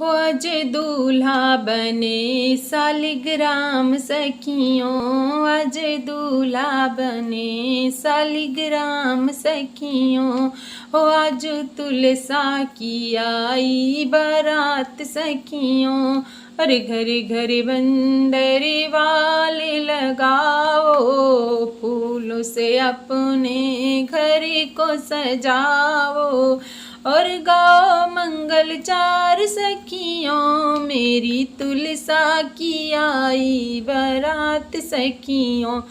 हो आज दूल्हा बने सालिग्राम सखियों, आज दूल्हा बने सालिग्राम सखियों। हो आज तुलसा की आई बारात सखियों, अरे घरे घरे बंदरी वाले लगाओ, फूलों से अपने घर को सजाओ। और गाओ मंगल चार सखियों, मेरी तुलसा की आई बारात सखियों।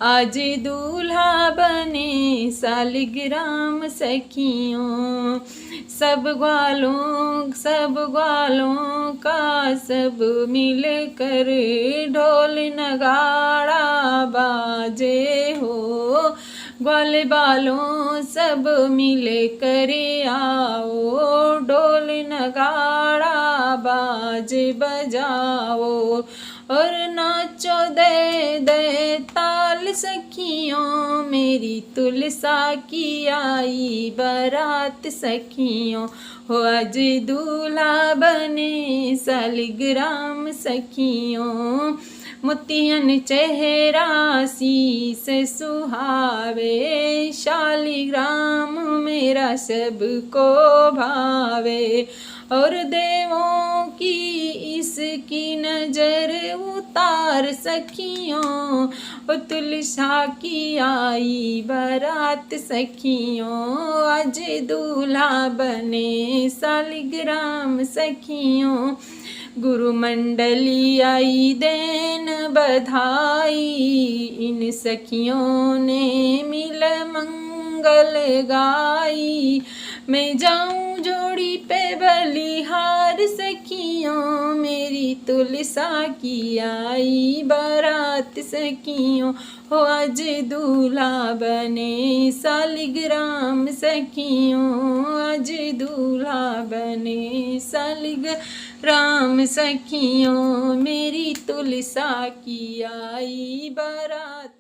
आज दूल्हा बने सालिग्राम सखियों। सब ग्वालों का सब मिल कर ढोल नगाड़ा बाजे हो। ग्वाले बालों सब मिले करे आओ, ढोल नगाड़ा बाज बजाओ। और नाचो दे दे ताल सखियों, मेरी तुलसा की आई बारात सखियों। हो आज दूल्हा बने सालिग्राम सखियों। मोतियन चेहरा शीस सुहावे, शालिग्राम मेरा सबको भावे। और देवों की इसकी नजर उतार सखियों, ओ तुलसा की आई बारात सखियों। आज दूल्हा बने सालिग्राम सखियों। गुरु मंडली आई देन बधाई, इन सखियों ने मिल मंगल गाई। मैं जाऊं जोड़ी पे बलिहार सखियों, मेरी तुलसा की आई बारात सखियों। हो आज दूल्हा बने सालिग्राम सखियों, आज दूल्हा बने सालिग्राम सखियों। मेरी तुलसा की आई बारात